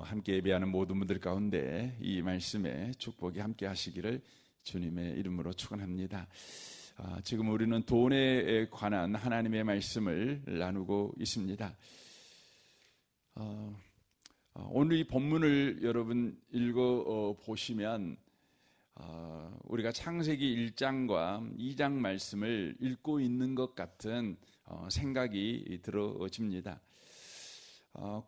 함께 예배하는 모든 분들 가운데 이 말씀에 축복이 함께 하시기를 주님의 이름으로 축원합니다. 지금 우리는 돈에 관한 하나님의 말씀을 나누고 있습니다. 오늘 이 본문을 여러분 읽어 보시면 우리가 창세기 1장과 2장 말씀을 읽고 있는 것 같은 생각이 들어집니다.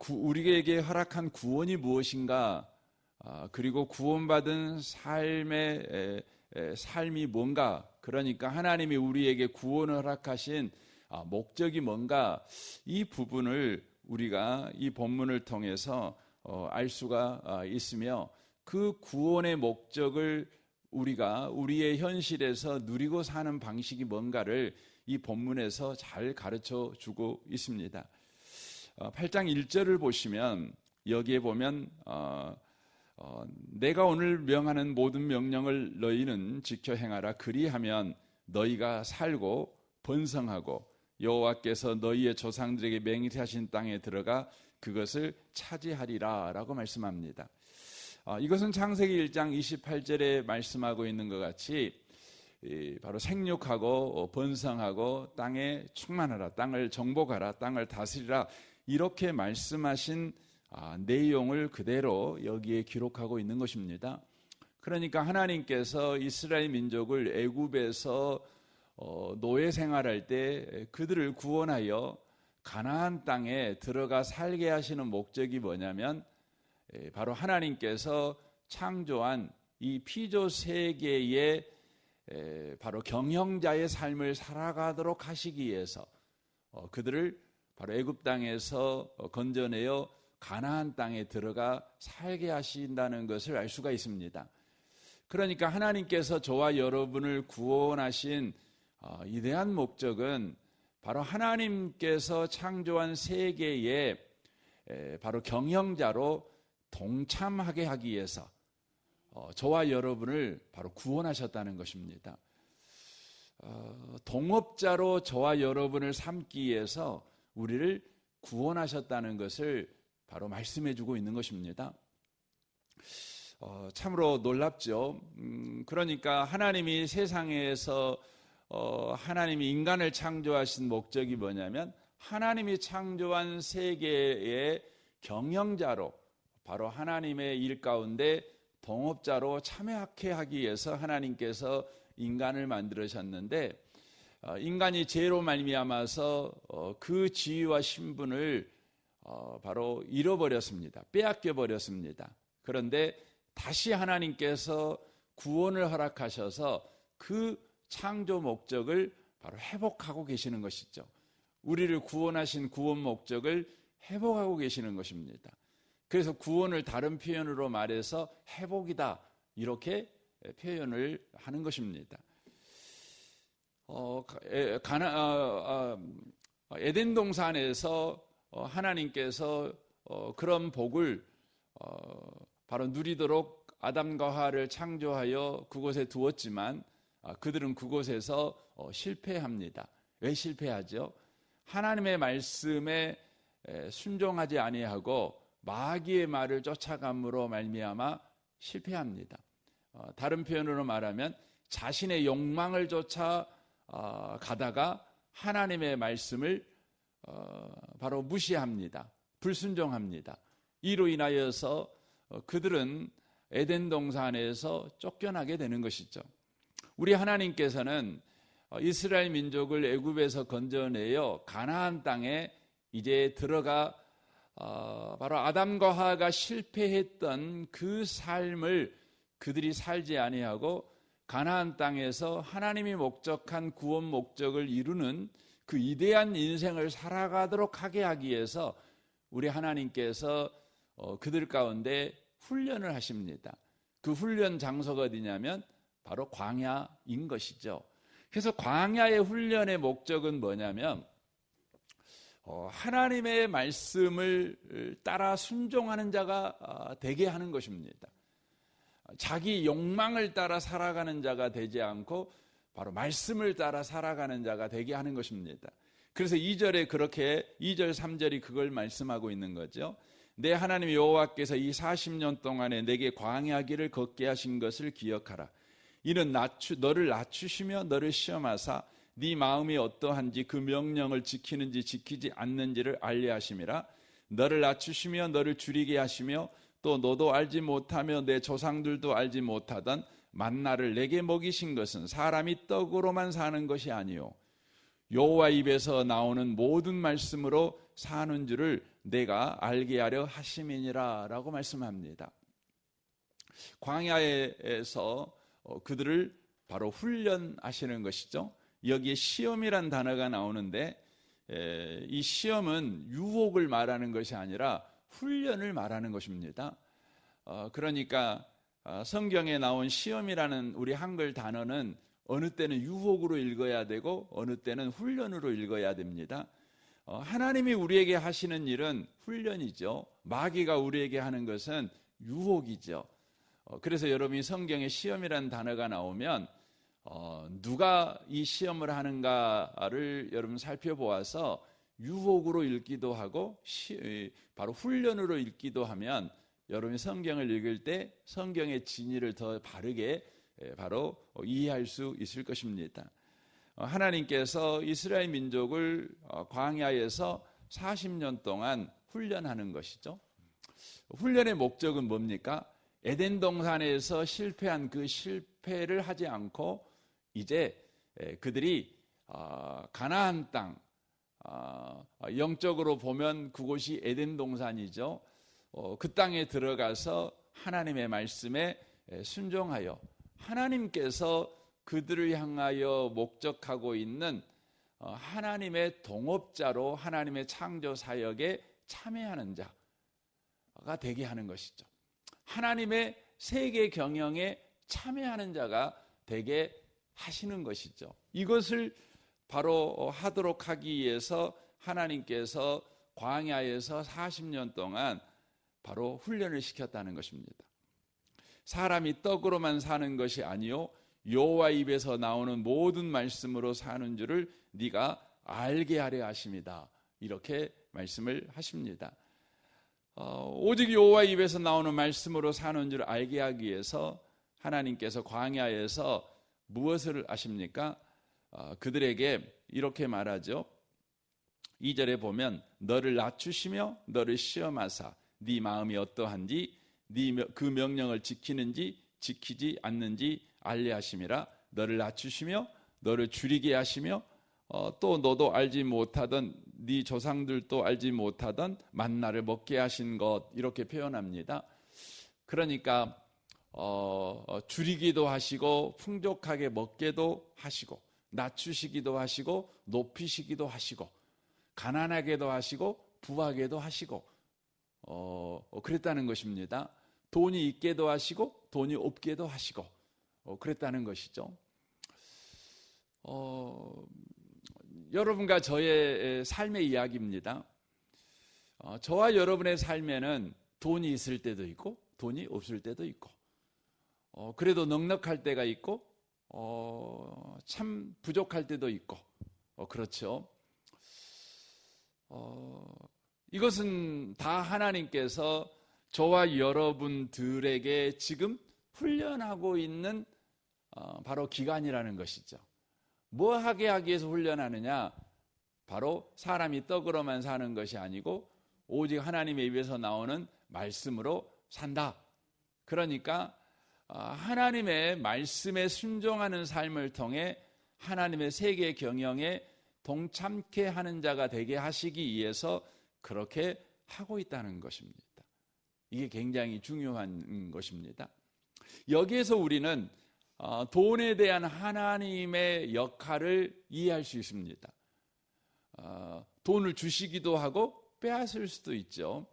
우리에게 허락한 구원이 무엇인가, 그리고 구원받은 삶이 뭔가, 그러니까 하나님이 우리에게 구원을 허락하신 목적이 뭔가, 이 부분을 우리가 이 본문을 통해서 알 수가 있으며, 그 구원의 목적을 우리가 우리의 현실에서 누리고 사는 방식이 뭔가를 이 본문에서 잘 가르쳐 주고 있습니다. 8장 1절을 보시면 여기에 보면 내가 오늘 명하는 모든 명령을 너희는 지켜 행하라. 그리하면 너희가 살고 번성하고 여호와께서 너희의 조상들에게 맹세하신 땅에 들어가 그것을 차지하리라 라고 말씀합니다. 이것은 창세기 1장 28절에 말씀하고 있는 것 같이 바로 생육하고 번성하고 땅에 충만하라, 땅을 정복하라, 땅을 다스리라, 이렇게 말씀하신 내용을 그대로 여기에 기록하고 있는 것입니다. 그러니까 하나님께서 이스라엘 민족을 애굽에서 노예 생활할 때 그들을 구원하여 가나안 땅에 들어가 살게 하시는 목적이 뭐냐면, 바로 하나님께서 창조한 이 피조 세계의 바로 경영자의 삶을 살아가도록 하시기 위해서 그들을 바로 애굽 땅에서 건져내어 가나안 땅에 들어가 살게 하신다는 것을 알 수가 있습니다. 그러니까 하나님께서 저와 여러분을 구원하신 이대한 목적은 바로 하나님께서 창조한 세계의 바로 경영자로 동참하게 하기 위해서 저와 여러분을 바로 구원하셨다는 것입니다. 동업자로 저와 여러분을 삼기 위해서 우리를 구원하셨다는 것을 바로 말씀해 주고 있는 것입니다. 참으로 놀랍죠. 그러니까 하나님이 세상에서 하나님이 인간을 창조하신 목적이 뭐냐면, 하나님이 창조한 세계의 경영자로, 바로 하나님의 일 가운데 동업자로 참여하게 하기 위해서 하나님께서 인간을 만들으셨는데, 인간이 죄로 말미암아서 그 지위와 신분을 바로 잃어버렸습니다. 빼앗겨 버렸습니다. 그런데 다시 하나님께서 구원을 허락하셔서 그 창조 목적을 바로 회복하고 계시는 것이죠. 우리를 구원하신 구원 목적을 회복하고 계시는 것입니다. 그래서 구원을 다른 표현으로 말해서 회복이다, 이렇게 표현을 하는 것입니다. 에덴 동산에서 하나님께서 그런 복을 바로 누리도록 아담과 하와를 창조하여 그곳에 두었지만 그들은 그곳에서 실패합니다. 왜 실패하죠? 하나님의 말씀에 순종하지 아니하고 마귀의 말을 쫓아감으로 말미암아 실패합니다. 다른 표현으로 말하면 자신의 욕망을 쫓아 가다가 하나님의 말씀을 바로 무시합니다. 불순종합니다. 이로 인하여서 그들은 에덴 동산에서 쫓겨나게 되는 것이죠. 우리 하나님께서는 이스라엘 민족을 애굽에서 건져내어 가나안 땅에 이제 들어가 바로 아담과 하와가 실패했던 그 삶을 그들이 살지 아니하고 가나안 땅에서 하나님이 목적한 구원 목적을 이루는 그 위대한 인생을 살아가도록 하게 하기 위해서 우리 하나님께서 그들 가운데 훈련을 하십니다. 그 훈련 장소가 어디냐면 바로 광야인 것이죠. 그래서 광야의 훈련의 목적은 뭐냐면 하나님의 말씀을 따라 순종하는 자가 되게 하는 것입니다. 자기 욕망을 따라 살아가는 자가 되지 않고 바로 말씀을 따라 살아가는 자가 되게 하는 것입니다. 그래서 2절에 그렇게 2절 3절이 그걸 말씀하고 있는 거죠. 내 하나님 여호와께서 이 40년 동안에 내게 광야길을 걷게 하신 것을 기억하라. 이는 너를 낮추시며 너를 시험하사 네 마음이 어떠한지 그 명령을 지키는지 지키지 않는지를 알게 하심이라. 너를 낮추시며 너를 줄이게 하시며 또 너도 알지 못하며 내 조상들도 알지 못하던 만나를 내게 먹이신 것은 사람이 떡으로만 사는 것이 아니요 여호와 입에서 나오는 모든 말씀으로 사는 줄을 내가 알게 하려 하심이니라 라고 말씀합니다. 광야에서 그들을 바로 훈련하시는 것이죠. 여기에 시험이란 단어가 나오는데 이 시험은 유혹을 말하는 것이 아니라 훈련을 말하는 것입니다. 그러니까 성경에 나온 시험이라는 우리 한글 단어는 어느 때는 유혹으로 읽어야 되고 어느 때는 훈련으로 읽어야 됩니다. 하나님이 우리에게 하시는 일은 훈련이죠. 마귀가 우리에게 하는 것은 유혹이죠. 그래서 여러분이 성경에 시험이라는 단어가 나오면 누가 이 시험을 하는가를 여러분 살펴보아서 유혹으로 읽기도 하고 바로 훈련으로 읽기도 하면 여러분이 성경을 읽을 때 성경의 진리를 더 바르게 바로 이해할 수 있을 것입니다. 하나님께서 이스라엘 민족을 광야에서 40년 동안 훈련하는 것이죠. 훈련의 목적은 뭡니까? 에덴 동산에서 실패한 그 실패를 하지 않고 이제 그들이 가나안 땅, 영적으로 보면 그곳이 에덴 동산이죠. 그 땅에 들어가서 하나님의 말씀에 순종하여 하나님께서 그들을 향하여 목적하고 있는 하나님의 동업자로 하나님의 창조 사역에 참여하는 자가 되게 하는 것이죠. 하나님의 세계 경영에 참여하는 자가 되게 하시는 것이죠. 이것을 바로 하도록 하기 위해서 하나님께서 광야에서 40년 동안 바로 훈련을 시켰다는 것입니다. 사람이 떡으로만 사는 것이 아니요 여호와 입에서 나오는 모든 말씀으로 사는 줄을 네가 알게 하려 하심이다. 이렇게 말씀을 하십니다. 오직 여호와 입에서 나오는 말씀으로 사는 줄 알게 하기 위해서 하나님께서 광야에서 무엇을 하십니까? 그들에게 이렇게 말하죠. 2절에 보면 너를 낮추시며 너를 시험하사 네 마음이 어떠한지 그 명령을 지키는지 지키지 않는지 알게 하심이라. 너를 낮추시며 너를 줄이게 하시며 또 너도 알지 못하던 네 조상들도 알지 못하던 만나를 먹게 하신 것, 이렇게 표현합니다. 그러니까 줄이기도 하시고 풍족하게 먹게도 하시고 낮추시기도 하시고 높이시기도 하시고 가난하게도 하시고 부하게도 하시고 그랬다는 것입니다. 돈이 있게도 하시고 돈이 없게도 하시고 그랬다는 것이죠. 여러분과 저의 삶의 이야기입니다. 저와 여러분의 삶에는 돈이 있을 때도 있고 돈이 없을 때도 있고 그래도 넉넉할 때가 있고 참 부족할 때도 있고 그렇죠. 이것은 다 하나님께서 저와 여러분들에게 지금 훈련하고 있는 바로 기간이라는 것이죠. 뭐 하게 하기 위해서 훈련하느냐? 바로 사람이 떡으로만 사는 것이 아니고 오직 하나님의 입에서 나오는 말씀으로 산다. 그러니까 하나님의 말씀에 순종하는 삶을 통해 하나님의 세계 경영에 동참케 하는 자가 되게 하시기 위해서 그렇게 하고 있다는 것입니다. 이게 굉장히 중요한 것입니다. 여기에서 우리는 돈에 대한 하나님의 역할을 이해할 수 있습니다. 돈을 주시기도 하고 빼앗을 수도 있죠.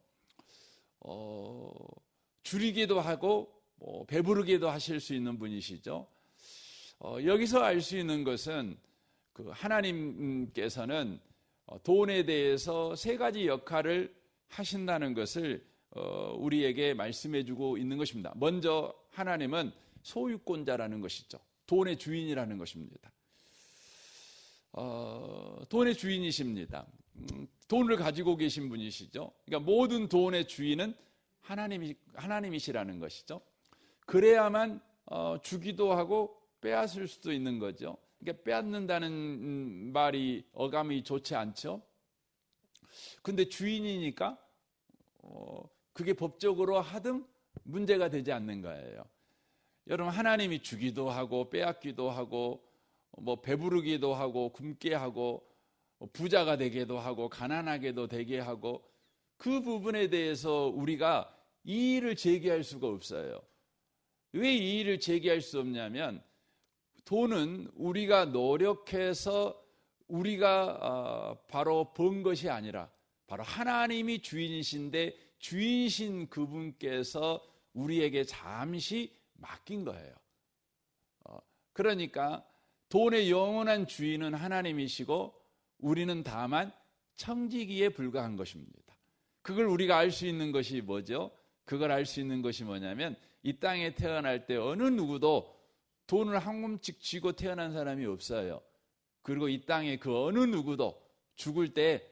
줄이기도 하고 배부르기도 하실 수 있는 분이시죠. 여기서 알 수 있는 것은 그 하나님께서는 돈에 대해서 세 가지 역할을 하신다는 것을 우리에게 말씀해주고 있는 것입니다. 먼저 하나님은 소유권자라는 것이죠. 돈의 주인이라는 것입니다. 돈의 주인이십니다. 돈을 가지고 계신 분이시죠. 그러니까 모든 돈의 주인은 하나님이시라는 것이죠. 그래야만 주기도 하고 빼앗을 수도 있는 거죠. 그러니까 빼앗는다는 말이 어감이 좋지 않죠. 근데 주인이니까 그게 법적으로 하등 문제가 되지 않는 거예요. 여러분, 하나님이 주기도 하고 빼앗기도 하고 배부르기도 하고 굶게 하고 부자가 되게도 하고 가난하게도 되게 하고, 그 부분에 대해서 우리가 이의를 제기할 수가 없어요. 왜 이의를 제기할 수 없냐면, 돈은 우리가 노력해서 우리가 바로 번 것이 아니라 바로 하나님이 주인이신데, 주인이신 그분께서 우리에게 잠시 맡긴 거예요. 그러니까 돈의 영원한 주인은 하나님이시고 우리는 다만 청지기에 불과한 것입니다. 그걸 우리가 알 수 있는 것이 뭐죠? 그걸 알 수 있는 것이 뭐냐면, 이 땅에 태어날 때 어느 누구도 돈을 한 줌씩 쥐고 태어난 사람이 없어요. 그리고 이 땅에 그 어느 누구도 죽을 때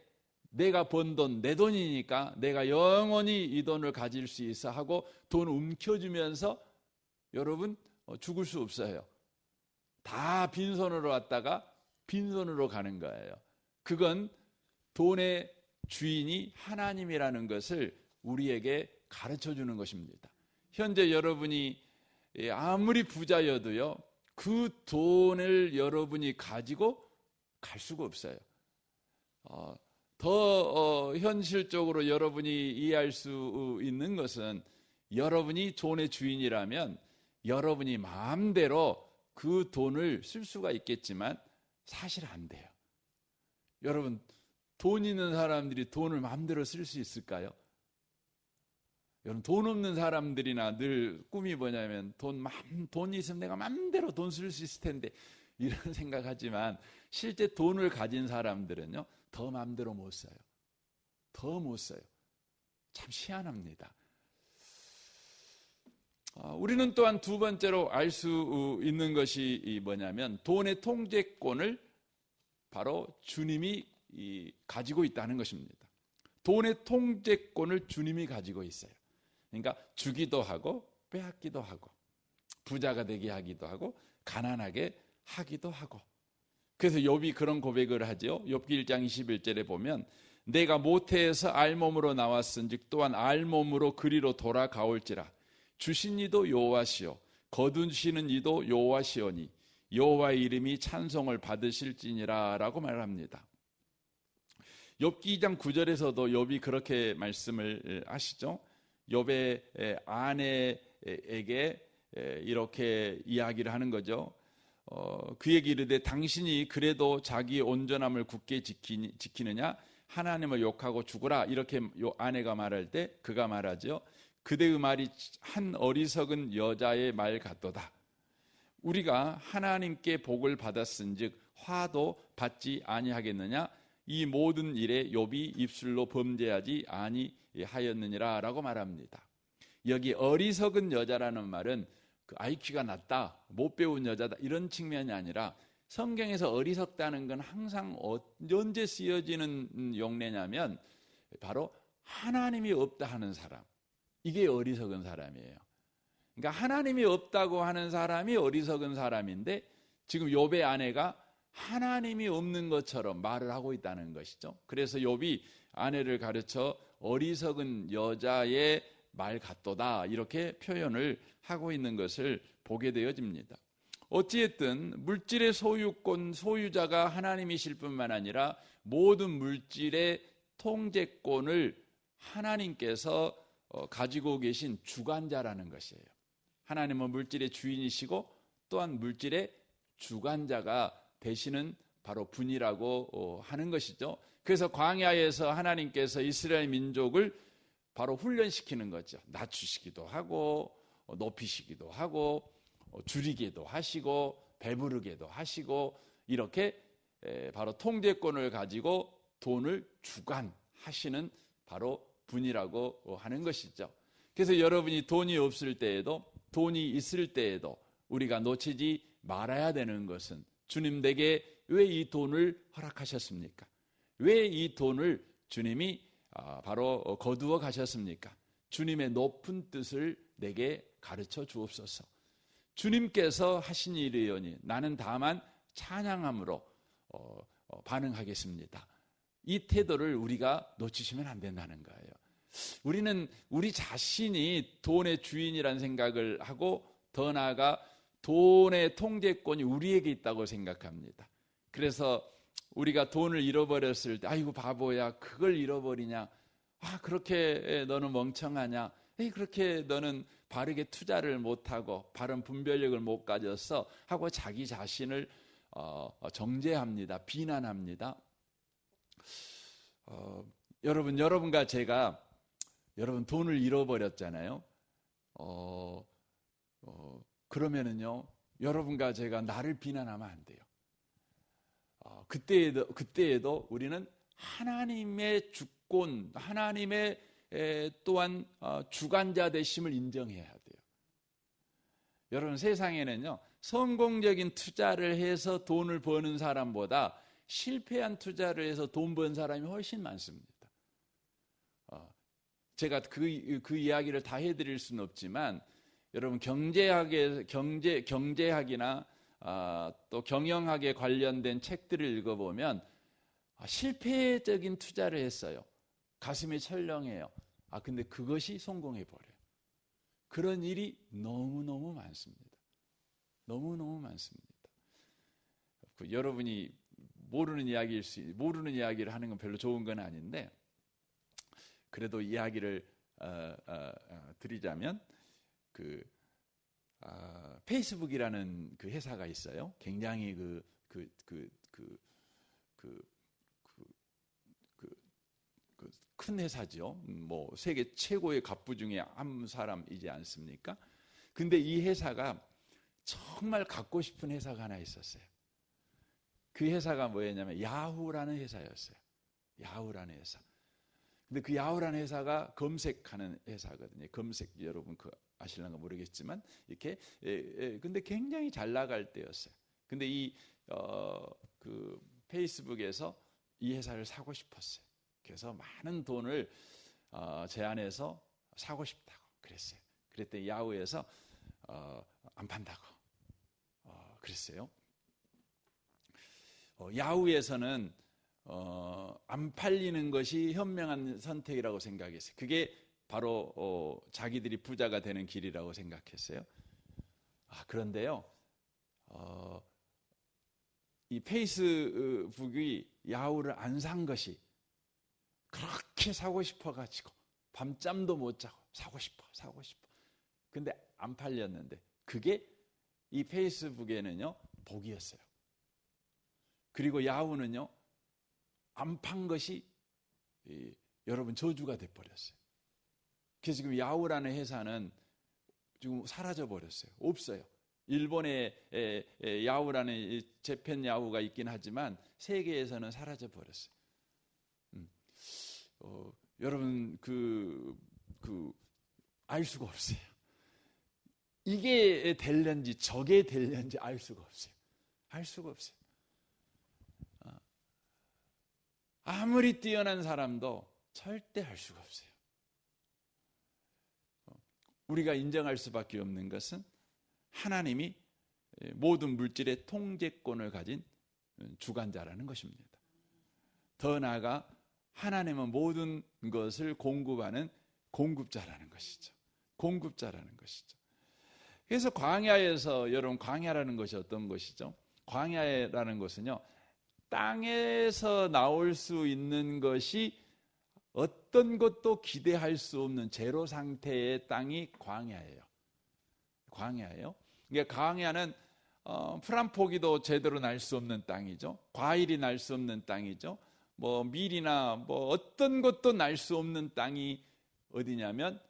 내가 번 돈, 내 돈이니까 내가 영원히 이 돈을 가질 수 있어 하고 돈 움켜주면서 여러분 죽을 수 없어요. 다 빈손으로 왔다가 빈손으로 가는 거예요. 그건 돈의 주인이 하나님이라는 것을 우리에게 가르쳐 주는 것입니다. 현재 여러분이 아무리 부자여도요, 그 돈을 여러분이 가지고 갈 수가 없어요. 더 현실적으로 여러분이 이해할 수 있는 것은, 여러분이 돈의 주인이라면 여러분이 마음대로 그 돈을 쓸 수가 있겠지만 사실 안 돼요. 여러분, 돈 있는 사람들이 돈을 마음대로 쓸 수 있을까요? 여러분, 돈 없는 사람들이나 늘 꿈이 뭐냐면, 돈 있으면 내가 마음대로 돈 쓸 수 있을 텐데, 이런 생각하지만 실제 돈을 가진 사람들은요, 더 마음대로 못 써요. 더 못 써요. 참 희한합니다. 우리는 또한 두 번째로 알 수 있는 것이 뭐냐면, 돈의 통제권을 바로 주님이 가지고 있다는 것입니다. 돈의 통제권을 주님이 가지고 있어요. 그러니까 주기도 하고 빼앗기도 하고 부자가 되게 하기도 하고 가난하게 하기도 하고. 그래서 욥이 그런 고백을 하죠. 욥기 1장 21절에 보면, 내가 모태에서 알몸으로 나왔은즉 또한 알몸으로 그리로 돌아가올지라. 주신 이도 여호와시요 거두시는 이도 여호와시오니 여호와의 이름이 찬송을 받으실지니라 라고 말합니다. 욥기 2장 9절에서도 욥이 그렇게 말씀을 하시죠. 욥의 아내에게 이렇게 이야기를 하는 거죠. 그에게 이르되 당신이 그래도 자기의 온전함을 굳게 지키느냐, 하나님을 욕하고 죽으라, 이렇게 아내가 말할 때 그가 말하죠. 그대의 말이 한 어리석은 여자의 말 같도다. 우리가 하나님께 복을 받았은즉 화도 받지 아니하겠느냐, 이 모든 일에 욥이 입술로 범죄하지 아니하였느니라 라고 말합니다. 여기 어리석은 여자라는 말은 그 IQ가 낮다, 못 배운 여자다, 이런 측면이 아니라, 성경에서 어리석다는 건 항상 언제 쓰여지는 용례냐면 바로 하나님이 없다 하는 사람, 이게 어리석은 사람이에요. 그러니까 하나님이 없다고 하는 사람이 어리석은 사람인데, 지금 욥의 아내가 하나님이 없는 것처럼 말을 하고 있다는 것이죠. 그래서 욥이 아내를 가르쳐 어리석은 여자의 말 같도다, 이렇게 표현을 하고 있는 것을 보게 되어집니다. 어찌됐든 물질의 소유권, 소유자가 하나님이실 뿐만 아니라 모든 물질의 통제권을 하나님께서 가지고 계신 주관자라는 것이에요. 하나님은 물질의 주인이시고 또한 물질의 주관자가 되시는 바로 분이라고 하는 것이죠. 그래서 광야에서 하나님께서 이스라엘 민족을 바로 훈련시키는 거죠. 낮추시기도 하고 높이시기도 하고 줄이기도 하시고 배부르게도 하시고, 이렇게 바로 통제권을 가지고 돈을 주관하시는 바로 분이라고 하는 것이죠. 그래서 여러분이 돈이 없을 때에도 돈이 있을 때에도 우리가 놓치지 말아야 되는 것은, 주님 내게 왜 이 돈을 허락하셨습니까? 왜 이 돈을 주님이 바로 거두어 가셨습니까? 주님의 높은 뜻을 내게 가르쳐 주옵소서. 주님께서 하신 일이오니 나는 다만 찬양함으로 반응하겠습니다. 이 태도를 우리가 놓치시면 안 된다는 거예요. 우리는 우리 자신이 돈의 주인이라는 생각을 하고 더 나아가 돈의 통제권이 우리에게 있다고 생각합니다. 그래서 우리가 돈을 잃어버렸을 때 아이고 바보야 그걸 잃어버리냐, 그렇게 너는 멍청하냐, 그렇게 너는 바르게 투자를 못하고 바른 분별력을 못 가졌어 하고 자기 자신을 정죄합니다. 비난합니다. 여러분과 제가 여러분 돈을 잃어버렸잖아요. 그러면은요 여러분과 제가 나를 비난하면 안 돼요. 그때에도 우리는 하나님의 주권, 하나님의 또한 주관자 되심을 인정해야 돼요. 여러분 세상에는요 성공적인 투자를 해서 돈을 버는 사람보다 실패한 투자를 해서 돈 번 사람이 훨씬 많습니다. 제가 그 이야기를 다 해드릴 수는 없지만 여러분 경제학이나 또 경영학에 관련된 책들을 읽어보면 실패적인 투자를 했어요. 가슴이 철렁해요. 근데 그것이 성공해버려요. 그런 일이 너무너무 많습니다. 너무너무 많습니다. 여러분이 모르는 이야기를 하는 건 별로 좋은 건 아닌데 그래도 이야기를 드리자면 페이스북이라는 그 회사가 있어요. 굉장히 큰 회사죠. 뭐 세계 최고의 갑부 중에 한 사람이지 않습니까? 근데 이 회사가 정말 갖고 싶은 회사가 하나 있었어요. 그 회사가 뭐였냐면 야후라는 회사였어요. 야후라는 회사. 근데 그 야후라는 회사가 검색하는 회사거든요. 검색 여러분 아실런가 모르겠지만 이렇게 근데 굉장히 잘 나갈 때였어요. 근데 그 페이스북에서 이 회사를 사고 싶었어요. 그래서 많은 돈을 제안해서 사고 싶다고 그랬어요. 그랬더니 야후에서 안 판다고 그랬어요. 야후에서는 안 팔리는 것이 현명한 선택이라고 생각했어요. 그게 바로 자기들이 부자가 되는 길이라고 생각했어요. 그런데요, 이 페이스북이 야후를 안 산 것이 그렇게 사고 싶어가지고 밤잠도 못 자고 사고 싶어. 근데 안 팔렸는데 그게 이 페이스북에는요 복이었어요. 그리고 야후는요 안 판 것이 여러분 저주가 돼버렸어요. 그래서 지금 야후라는 회사는 지금 사라져 버렸어요. 없어요. 일본에 야후라는 재팬 야후가 있긴 하지만 세계에서는 사라져 버렸어요. 여러분 알 수가 없어요. 이게 될는지 저게 될는지 알 수가 없어요. 알 수가 없어요. 아무리 뛰어난 사람도 절대 알 수가 없어요. 우리가 인정할 수밖에 없는 것은 하나님이 모든 물질의 통제권을 가진 주관자라는 것입니다. 더 나아가 하나님은 모든 것을 공급하는 공급자라는 것이죠. 공급자라는 것이죠. 그래서 광야에서 여러분 광야라는 것이 어떤 것이죠? 광야라는 것은요. 땅에서 나올 수 있는 것이 어떤 것도 기대할 수 없는 제로 상태의 땅이 광야예요. 광야예요. 그러니까 광야는 풀 한 포기도 제대로 날 수 없는 땅이죠. 과일이 날 수 없는 땅이죠. 뭐 밀이나 뭐 어떤 것도 날 수 없는 땅이 어디냐면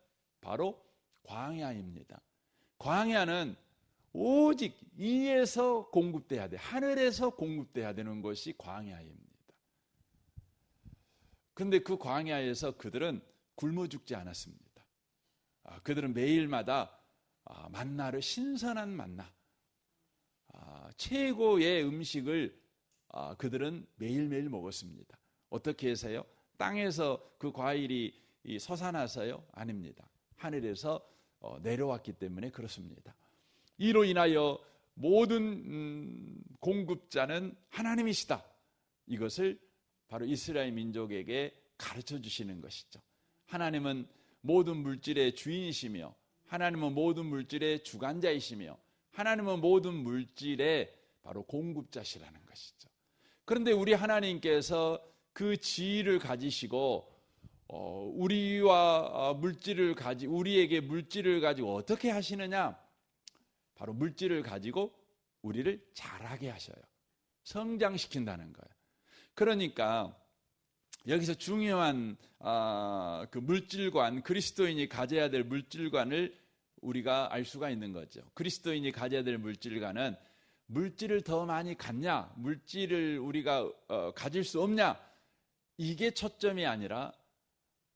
바로 광야입니다. 광야는 오직 위에서 공급돼야 돼. 하늘에서 공급돼야 되는 것이 광야입니다. 그런데 그 광야에서 그들은 굶어 죽지 않았습니다. 그들은 매일마다 만나를 신선한 만나, 최고의 음식을 그들은 매일매일 먹었습니다. 어떻게 해서요? 땅에서 그 과일이 솟아나서요? 아닙니다. 하늘에서 내려왔기 때문에 그렇습니다. 이로 인하여 모든 공급자는 하나님이시다. 이것을 바로 이스라엘 민족에게 가르쳐 주시는 것이죠. 하나님은 모든 물질의 주인이시며, 하나님은 모든 물질의 주관자이시며, 하나님은 모든 물질의 바로 공급자시라는 것이죠. 그런데 우리 하나님께서 그 지위를 가지시고 우리에게 물질을 가지고 어떻게 하시느냐? 바로 물질을 가지고 우리를 자라게 하셔요. 성장시킨다는 거예요. 그러니까 여기서 중요한 그 물질관, 그리스도인이 가져야 될 물질관을 우리가 알 수가 있는 거죠. 그리스도인이 가져야 될 물질관은 물질을 더 많이 갖냐, 물질을 우리가 가질 수 없냐, 이게 초점이 아니라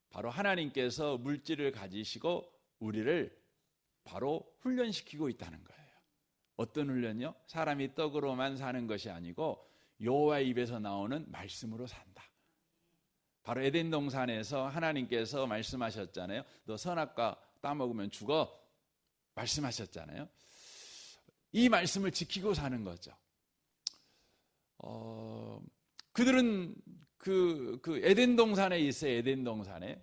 바로 하나님께서 물질을 가지시고 우리를 바로 훈련시키고 있다는 거예요. 어떤 훈련이요? 사람이 떡으로만 사는 것이 아니고 여호와의 입에서 나오는 말씀으로 산다. 바로 에덴 동산에서 하나님께서 말씀하셨잖아요. 너 선악과 따먹으면 죽어. 말씀하셨잖아요. 이 말씀을 지키고 사는 거죠. 그들은 그 에덴 동산에 있어요. 에덴 동산에.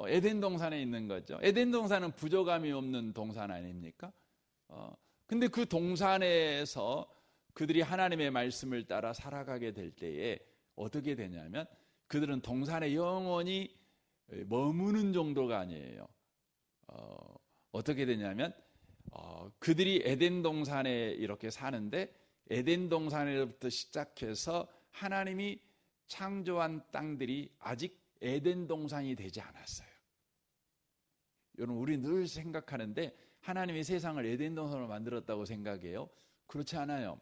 에덴 동산에 있는 거죠. 에덴 동산은 부족함이 없는 동산 아닙니까? 근데 그 동산에서 그들이 하나님의 말씀을 따라 살아가게 될 때에 어떻게 되냐면 그들은 동산에 영원히 머무는 정도가 아니에요. 어떻게 되냐면 그들이 에덴 동산에 이렇게 사는데 에덴 동산에부터 시작해서 하나님이 창조한 땅들이 아직 에덴 동산이 되지 않았어요. 여러분, 우리 늘 생각하는데 하나님이 세상을 에덴 동산으로 만들었다고 생각해요. 그렇지 않아요.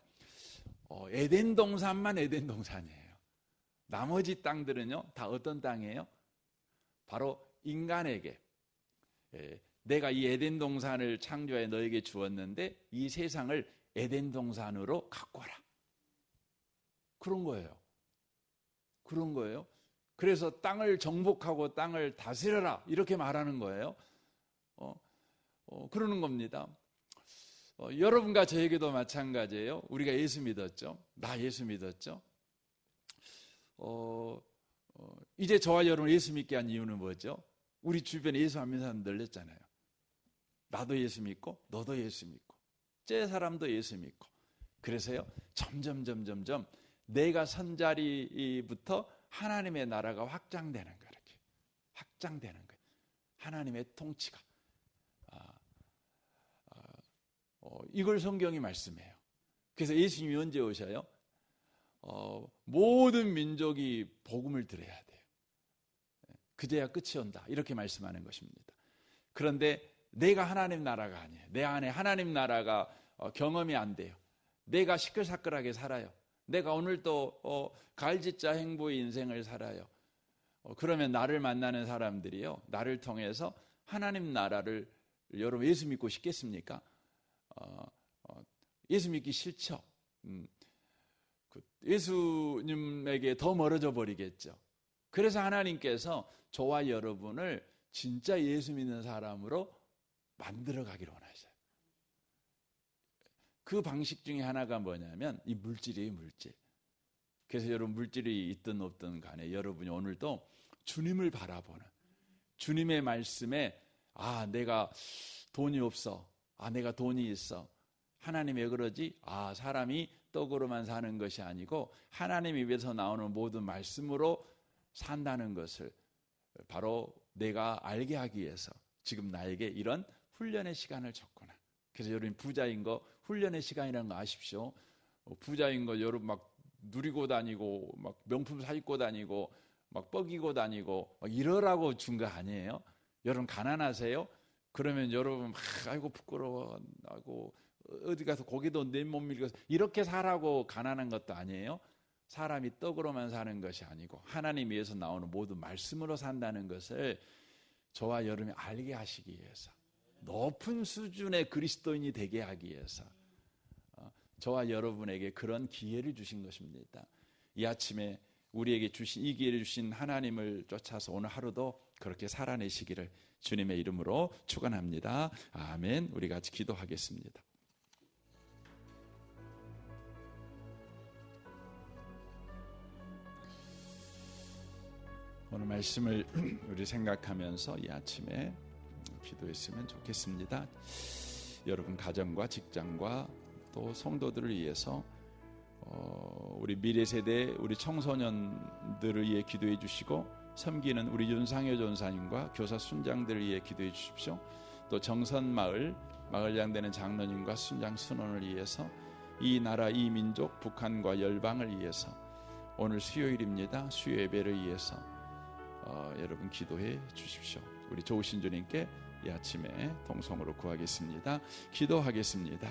에덴 동산만 에덴 동산이에요. 나머지 땅들은요, 다 어떤 땅이에요? 바로 인간에게 내가 이 에덴 동산을 창조해 너에게 주었는데 이 세상을 에덴 동산으로 가꿔라. 그런 거예요. 그런 거예요. 그래서 땅을 정복하고 땅을 다스려라 이렇게 말하는 거예요. 그러는 겁니다. 여러분과 저에게도 마찬가지예요. 우리가 예수 믿었죠. 나 예수 믿었죠. 이제 저와 여러분 예수 믿게 한 이유는 뭐죠? 우리 주변에 예수 안 믿는 사람 늘렸잖아요. 나도 예수 믿고 너도 예수 믿고 제 사람도 예수 믿고 그래서요 점점 내가 선 자리부터 하나님의 나라가 확장되는 거예요. 이렇게 확장되는 거예요. 하나님의 통치가 이걸 성경이 말씀해요. 그래서 예수님이 언제 오셔요? 모든 민족이 복음을 들어야 돼요. 그제야 끝이 온다 이렇게 말씀하는 것입니다. 그런데 내가 하나님 나라가 아니에요. 내 안에 하나님 나라가 경험이 안 돼요. 내가 시끌시끌하게 살아요. 내가 오늘도 갈짓자 행보의 인생을 살아요. 그러면 나를 만나는 사람들이요, 나를 통해서 하나님 나라를 여러분 예수 믿고 싶겠습니까? 예수 믿기 싫죠. 예수님에게 더 멀어져 버리겠죠. 그래서 하나님께서 저와 여러분을 진짜 예수 믿는 사람으로 만들어 가기를 원하셔요. 그 방식 중에 하나가 뭐냐면 이 물질이에요, 물질. 그래서 여러분 물질이 있든 없든 간에 여러분이 오늘도 주님을 바라보는 주님의 말씀에 내가 돈이 없어. 내가 돈이 있어. 하나님 왜 그러지? 사람이 떡으로만 사는 것이 아니고 하나님 입에서 나오는 모든 말씀으로 산다는 것을 바로 내가 알게 하기 위해서 지금 나에게 이런 훈련의 시간을 줬구나. 그래서 여러분 부자인 거 훈련의 시간이라는 거 아십시오. 부자인 거 여러분 막 누리고 다니고 막 명품 사 입고 다니고 막 뻐기고 다니고 막 이러라고 준 거 아니에요. 여러분 가난하세요? 그러면 여러분 아이고 부끄러워 하고 어디 가서 고기도 내 못 밀고 이렇게 살라고 가난한 것도 아니에요. 사람이 떡으로만 사는 것이 아니고 하나님 위해서 나오는 모든 말씀으로 산다는 것을 저와 여러분이 알게 하시기 위해서 높은 수준의 그리스도인이 되게 하기 위해서 저와 여러분에게 그런 기회를 주신 것입니다. 이 아침에 우리에게 주신 이 기회를 주신 하나님을 쫓아서 오늘 하루도 그렇게 살아내시기를 주님의 이름으로 축원합니다. 아멘. 우리 같이 기도하겠습니다. 오늘 말씀을 우리 생각하면서 이 아침에 기도했으면 좋겠습니다. 여러분 가정과 직장과 또 성도들을 위해서 우리 미래 세대 우리 청소년들을 위해 기도해 주시고 섬기는 우리 윤상효 전사님과 교사 순장들을 위해 기도해 주십시오. 또 정선마을 마을장 되는 장로님과 순장 순원을 위해서 이 나라 이 민족 북한과 열방을 위해서 오늘 수요일입니다. 수요 예배를 위해서 여러분 기도해 주십시오. 우리 좋으신 주님께 이 아침에 통성으로 구하겠습니다. 기도하겠습니다.